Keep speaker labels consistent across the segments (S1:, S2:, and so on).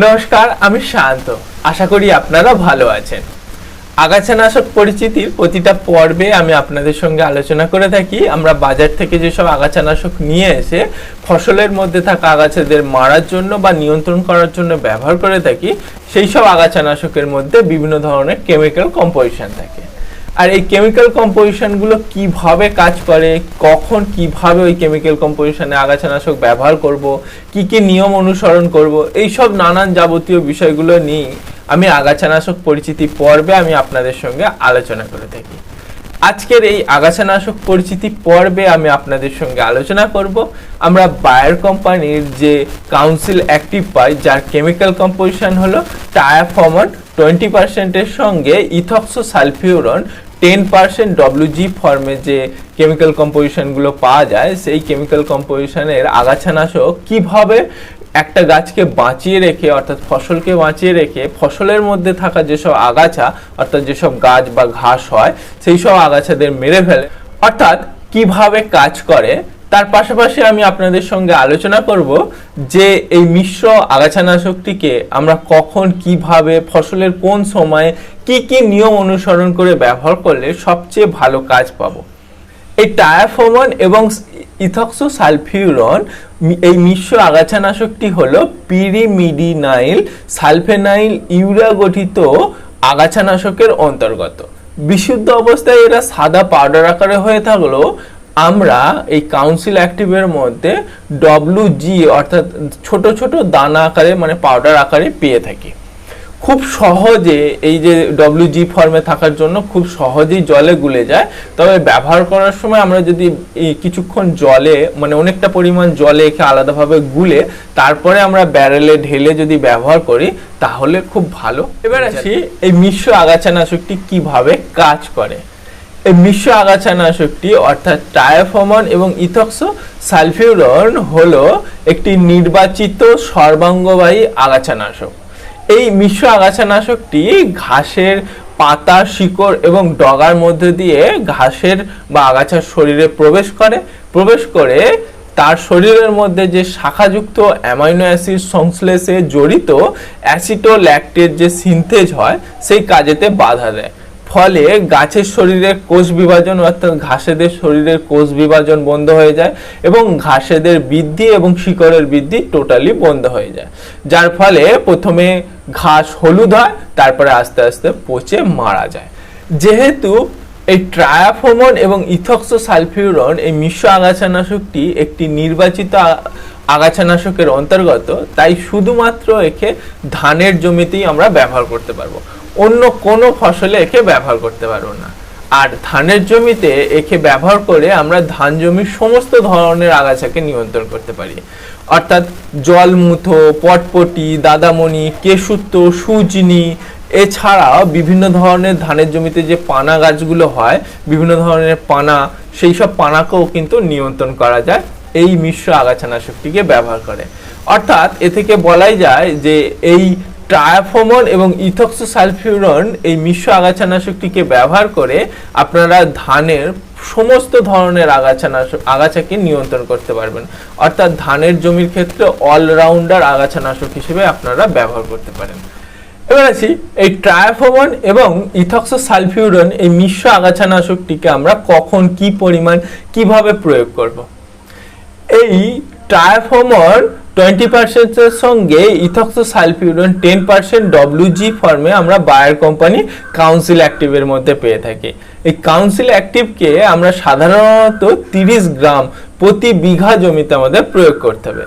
S1: নমস্কার, আমি শান্ত। আশা করি আপনারা ভালো আছেন। আগাছানাশক পরিচিতির প্রতিটা পর্বে আমি আপনাদের সঙ্গে আলোচনা করে থাকি আমরা বাজার থেকে যেসব আগাছানাশক নিয়ে এসে ফসলের মধ্যে থাকা আগাছাদের মারার জন্য বা নিয়ন্ত্রণ করার জন্য ব্যবহার করে থাকি। সেই সব আগাছানাশকের মধ্যে বিভিন্ন ধরনের কেমিক্যাল কম্পোজিশন থাকে। আর এই কেমিক্যাল কম্পোজিশনগুলো কিভাবে কাজ করে, কখন কিভাবে ওই কেমিক্যাল কম্পোজিশনে আগাছানাশক ব্যবহার করব, কি কি নিয়ম অনুসরণ করব, এই সব নানান যাবতীয় বিষয়গুলো নিয়ে আমি আগাছানাশক পরিচিতি পর্বে আমি আপনাদের সঙ্গে আলোচনা করে থাকি। আজকের এই আগাছানাশক পরিচিতি পর্বে আমি আপনাদের সঙ্গে আলোচনা করব আমরা বায়ার কোম্পানির যে কাউন্সিল অ্যাক্টিভ পাই, যার কেমিক্যাল কম্পোজিশন হলো টায়াফর্মন 20% এর সঙ্গে ইথক্সোসালফিউরন 10% WG ফর্মে যে কেমিক্যাল কম্পোজিশনগুলো পাওয়া যায়, সেই কেমিক্যাল কম্পোজিশনের আগাছানাশক কিভাবে একটা গাছকে বাঁচিয়ে রেখে অর্থাৎ ফসলকে বাঁচিয়ে রেখে ফসলের মধ্যে থাকা যেসব আগাছা অর্থাৎ যেসব গাছ বা ঘাস হয় সেই সব আগাছাদের মেরে ফেলে অর্থাৎ কিভাবে কাজ করে, তার পাশাপাশি আমি আপনাদের সঙ্গে আলোচনা করব যে এই মিশ্র আগাছানাশকটিকে আমরা কখন কিভাবে ফসলের কোন সময়ে কি কি নিয়ম অনুসরণ করে ব্যবহার করলে সবচেয়ে ভালো কাজ পাবো। এই টায়াফর্মন এবং ইথক্সোসালফিউরন এই মিশ্র আগাছানাশকটি হলো পিরিমিডিনাইল সালফেনাইল ইউরিয়া গঠিত আগাছানাশকের অন্তর্গত। বিশুদ্ধ অবস্থায় এরা সাদা পাউডার আকারে হয়ে থাকলেও আমরা এই কাউন্সিল অ্যাক্টিভের মধ্যে WG অর্থাৎ ছোট ছোট দানা আকারে মানে পাউডার আকারে পেয়ে থাকি। খুব সহজে এই যে WG ফর্মে থাকার জন্য খুব সহজেই জলে গুলে যায়। তবে ব্যবহার করার সময় আমরা যদি কিছুক্ষণ জলে মানে অনেকটা পরিমাণ জলে একে আলাদাভাবে গুলে তারপরে আমরা ব্যারেলে ঢেলে যদি ব্যবহার করি তাহলে খুব ভালো। এবার আসি এই মিশ্র আগাছানাশকটি কিভাবে কাজ করে। এই মিশ্র আগাছানাশকটি অর্থাৎ টায়াফর্মন এবং ইথক্সোসালফিউরন হলো একটি নির্বাচিত সর্বাঙ্গবাহী আগাছানাশক। এই মিশ্র আগাছানাশকটি ঘাসের পাতা, শিকড় এবং ডগার মধ্যে দিয়ে ঘাসের বা আগাছার শরীরে প্রবেশ করে তার শরীরের মধ্যে যে শাখাযুক্ত অ্যামাইনো অ্যাসিড সংশ্লেষে জড়িত অ্যাসিটোল্যাকটেট যে সিনথেজ হয় সেই কাজেতে বাধা দেয়। ফলে গাছের শরীরের কোষ বিভাজন অর্থাৎ ঘাসেদের শরীরের কোষ বিভাজন বন্ধ হয়ে যায় এবং ঘাসেদের বৃদ্ধি এবং শিকড়ের বৃদ্ধি টোটালি বন্ধ হয়ে যায়, যার ফলে প্রথমে ঘাস হলুদ হয়, তারপরে আস্তে আস্তে পচে মারা যায়। যেহেতু এই টায়াফর্মন এবং ইথক্সোসালফিউরন এই মিশ্র আগাছানাশকটি একটি নির্বাচিত আগাছানাশকের অন্তর্গত, তাই শুধুমাত্র একে ধানের জমিতেই আমরা ব্যবহার করতে পারবো, অন্য কোনো ফসলে একে ব্যবহার করতে পারবো না। আর ধানের জমিতে একে ব্যবহার করে আমরা ধান জমির সমস্ত ধরনের আগাছাকে নিয়ন্ত্রণ করতে পারি, অর্থাৎ জলমুথো, পটপটি, দাদামণি, কেশুত্ব, সুজনি, এছাড়াও বিভিন্ন ধরনের ধানের জমিতে যে পানা গাছগুলো হয় বিভিন্ন ধরনের পানা, সেই সব পানাকেও কিন্তু নিয়ন্ত্রণ করা যায় এই মিশ্র আগাছানাশকটিকে ব্যবহার করে। অর্থাৎ এ থেকে বলাই যায় যে এই টায়াফর্মন এবং ইথক্সোসালফিউরন এই মিশ্র আগাছানাশকটিকে ব্যবহার করে আপনারা ধানের সমস্ত ধরনের আগাছাকে নিয়ন্ত্রণ করতে পারবেন, অর্থাৎ ধানের জমির ক্ষেত্রে অলরাউন্ডার আগাছানাশক হিসেবে আপনারা ব্যবহার করতে পারেন। এবার আসি এই টায়াফর্মন এবং ইথক্সোসালফিউরন এই মিশ্র আগাছানাশকটিকে আমরা কখন কি পরিমাণ কিভাবে প্রয়োগ করব। এই টায়াফর্মন 20% এর সঙ্গে ইথক্সোসালফিউরন 10% WG ফর্মে আমরা বায়ার কোম্পানি কাউন্সিল অ্যাক্টিভের মধ্যে পেয়ে থাকি। এই কাউন্সিল অ্যাক্টিভকে আমরা সাধারণত 30 গ্রাম প্রতি বিঘা জমিতে আমাদের প্রয়োগ করতে হবে।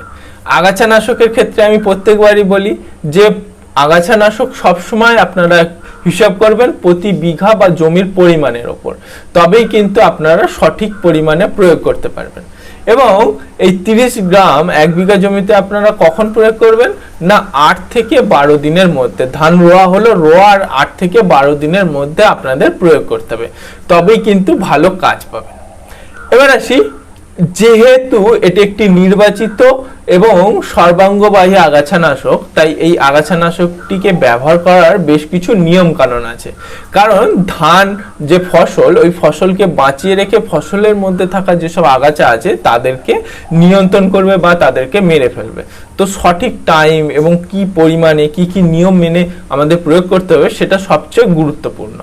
S1: আগাছানাশকের ক্ষেত্রে আমি প্রত্যেকবারই বলি যে আগাছানাশক সবসময় আপনারা হিসাব করবেন প্রতি বিঘা বা জমির পরিমাণের ওপর, তবেই কিন্তু আপনারা সঠিক পরিমাণে প্রয়োগ করতে পারবেন। এবং এই 30 গ্রাম 1 বিঘা জমিতে আপনারা কখন প্রয়োগ করবেন না 8 থেকে 12 দিনের মধ্যে। ধান রোয়া হলো, রোয়ার 8 থেকে 12 দিনের মধ্যে আপনাদের প্রয়োগ করতে হবে, তবেই কিন্তু ভালো কাজ পাবেন। এবার আসি যেহেতু এটি একটি নির্বাচিত এবং সর্বাঙ্গবাহী আগাছানাশক, তাই এই আগাছানাশকটিকে ব্যবহার করার বেশ কিছু নিয়ম কানুন আছে। কারণ ধান যে ফসল, ওই ফসলকে বাঁচিয়ে রেখে ফসলের মধ্যে থাকা যেসব আগাছা আছে তাদেরকে নিয়ন্ত্রণ করবে বা তাদেরকে মেরে ফেলবে। তো সঠিক টাইম এবং কি পরিমাণে কি কি নিয়ম মেনে আমাদের প্রয়োগ করতে হবে সেটা সবচেয়ে গুরুত্বপূর্ণ।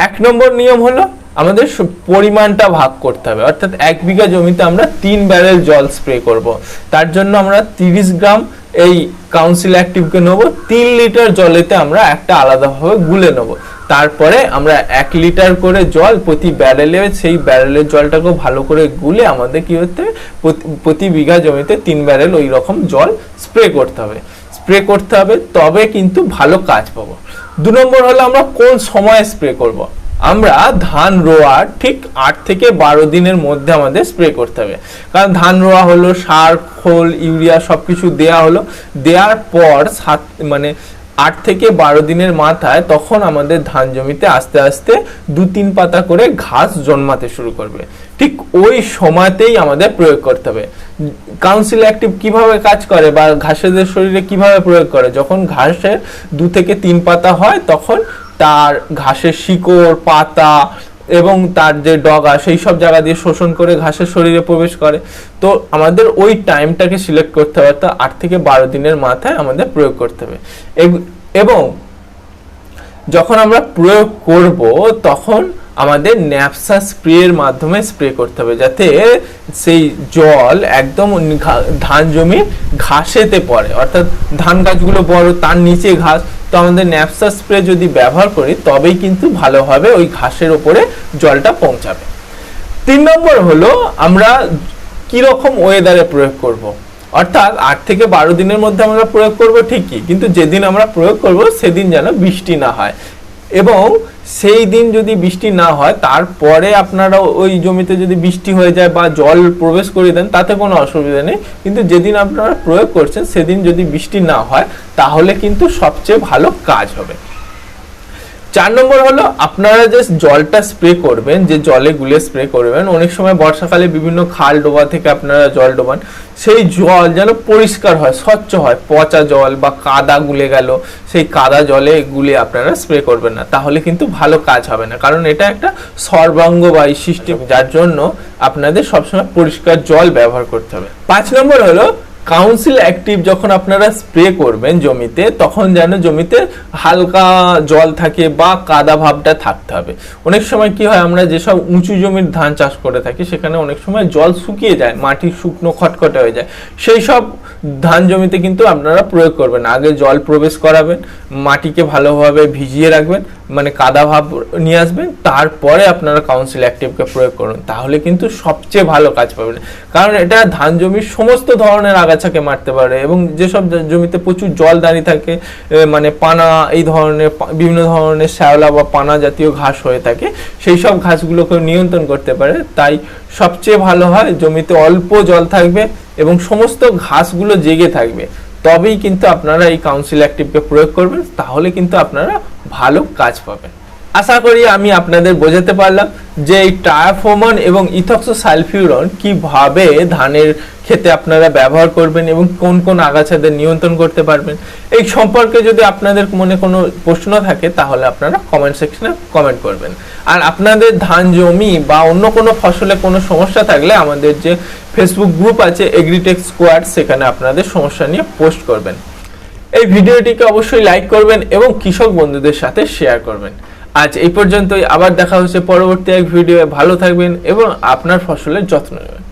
S1: 1 নম্বর নিয়ম হলো আমাদের পরিমাণটা ভাগ করতে হবে, অর্থাৎ 1 বিঘা জমিতে আমরা 3 ব্যারেল জল স্প্রে করব। তার জন্য আমরা 30 গ্রাম এই কাউন্সিল অ্যাক্টিভকে নেব, 3 লিটার জলেতে আমরা একটা আলাদাভাবে গুলে নেব। তারপরে আমরা 1 লিটার করে জল প্রতি ব্যারেলে, সেই ব্যারেলের জলটাকেও ভালো করে গুলে আমাদের কি হতে হবে, প্রতি বিঘা জমিতে 3 ব্যারেল ওই রকম জল স্প্রে করতে হবে, তবে কিন্তু ভালো কাজ পাবো। 2 নম্বর হলো আমরা কোন সময় স্প্রে করব। আমরা ধান রোয়ার ঠিক 8 থেকে 12 দিনের মধ্যে আমাদের স্প্রে করতে হবে। কারণ ধান রোয়া হলো, সার খোল ইউরিয়া সবকিছু দেয়া হলো, দেওয়ার পর 8 থেকে 12 দিনের মাথায় তখন আমাদের ধান জমিতে আস্তে আস্তে 2-3 পাতা করে ঘাস জন্মাতে শুরু করবে। ঠিক ওই সময়তেই আমাদের প্রয়োগ করতে হবে। কাউন্সিল অ্যাক্টিভ কিভাবে কাজ করে বা ঘাসের শরীরে কিভাবে প্রয়োগ করে, যখন ঘাসের 2 থেকে 3 পাতা হয় তখন তার ঘাসের শিকড়, পাতা এবং তার যে ডগা সেই সব জায়গা দিয়ে শোষণ করে ঘাসের শরীরে প্রবেশ করে। তো আমাদের ওই টাইমটাকে সিলেক্ট করতে হবে, তো 8 থেকে 12 দিনের মাথায় আমাদের প্রয়োগ করতে হবে। এবং যখন আমরা প্রয়োগ করব তখন আমাদের ন্যাপসা স্প্রের মাধ্যমে স্প্রে করতে হবে, যাতে সেই জল একদম ধান জমির ঘাসেতে পড়ে, অর্থাৎ ধান গাছগুলো বড়, তার নিচে ঘাস। তো আমাদের ন্যাপসা স্প্রে যদি ব্যবহার করি তবেই কিন্তু ভালোভাবে ওই ঘাসের ওপরে জলটা পৌঁছাবে। 3 নম্বর হলো আমরা কিরকম ওয়েদারে প্রয়োগ করব। অর্থাৎ 8 থেকে 12 দিনের মধ্যে আমরা প্রয়োগ করব ঠিকই, কিন্তু যেদিন আমরা প্রয়োগ করব সেদিন যেন বৃষ্টি না হয়, এবং সেই দিন যদি বৃষ্টি না হয় তারপরে আপনারা ওই জমিতে যদি বৃষ্টি হয়ে যায় বা জল প্রবেশ করে দেন তাতে কোনো অসুবিধা নেই, কিন্তু যেদিন আপনারা প্রয়োগ করছেন সেদিন যদি বৃষ্টি না হয় তাহলে কিন্তু সবচেয়ে ভালো কাজ হবে। 4 নম্বর হলো আপনারা যে জলটা স্প্রে করবেন, যে জলে গুলে স্প্রে করবেন, অনেক সময় বর্ষাকালে বিভিন্ন খাল ডোবা থেকে আপনারা জল ডোবান, সেই জল যেন পরিষ্কার হয়, স্বচ্ছ হয়। পচা জল বা কাদা গুলে গেল, সেই কাদা জলে গুলে আপনারা স্প্রে করবেন না, তাহলে কিন্তু ভালো কাজ হবে না। কারণ এটা একটা সর্বাঙ্গবাহী সিস্টেম, যার জন্য আপনাদের সবসময় পরিষ্কার জল ব্যবহার করতে হবে। 5 নম্বর হলো কাউন্সিল অ্যাক্টিভ যখন আপনারা স্প্রে করবেন জমিতে, তখন যেন জমিতে হালকা জল থাকে বা কাদা ভাবটা থাকতে হবে। অনেক সময় কি হয়, আমরা যেসব উঁচু জমির ধান চাষ করে থাকি সেখানে অনেক সময় জল শুকিয়ে যায়, মাটি শুকনো খটখটে হয়ে যায়, সেই সব ধান জমিতে কিন্তু আপনারা প্রয়োগ করবেন। আগে জল প্রবেশ করাবেন, মাটিকে ভালোভাবে ভিজিয়ে রাখবেন, কাদা ভাব নিয়ে আসবেন, তারপরে আপনারা কাউন্সিল অ্যাক্টিভকে প্রয়োগ করুন, তাহলে কিন্তু সবচেয়ে ভালো কাজ পাবেন। কারণ এটা ধান জমির সমস্ত ধরনের আগাছাকে মারতে পারে, এবং যেসব জমিতে প্রচুর জল দাঁড়িয়ে থাকে, পানা, এই ধরনের বিভিন্ন ধরনের শ্যাওলা বা পানা জাতীয় ঘাস হয়ে থাকে, সেই সব ঘাসগুলোকে নিয়ন্ত্রণ করতে পারে। তাই সবচেয়ে ভালো হয় জমিতে অল্প জল থাকবে এবং সমস্ত ঘাসগুলো জেগে থাকবে, তবেই কিন্তু আপনারা এই কাউন্সিল অ্যাক্টিভকে প্রয়োগ করবেন, তাহলে কিন্তু আপনারা ভালো কাজ পাবেন। আশা করি আমি আপনাদের বোঝাতে পারলাম যে এই ট্রায়াফোমন এবং ইথক্সোসালফিউরন কিভাবে ধানের ক্ষেতে আপনারা ব্যবহার করবেন এবং কোন কোন আগাছাদের নিয়ন্ত্রণ করতে পারবেন। এই সম্পর্কে যদি আপনাদের মনে কোনো প্রশ্ন থাকে তাহলে আপনারা কমেন্ট সেকশনে কমেন্ট করবেন। আর আপনাদের ধান জমি বা অন্য কোনো ফসলে কোনো সমস্যা থাকলে আমাদের যে ফেসবুক গ্রুপ আছে এগ্রিটেক স্কোয়াড, সেখানে আপনাদের সমস্যা নিয়ে পোস্ট করবেন। এই ভিডিওটিকে অবশ্যই লাইক করবেন এবং কৃষক বন্ধুদের সাথে শেয়ার করবেন। আজ এই পর্যন্তই, আবার দেখা হচ্ছে পরবর্তী এক ভিডিও। ভালো থাকবেন এবং আপনার ফসলের যত্ন নেবেন।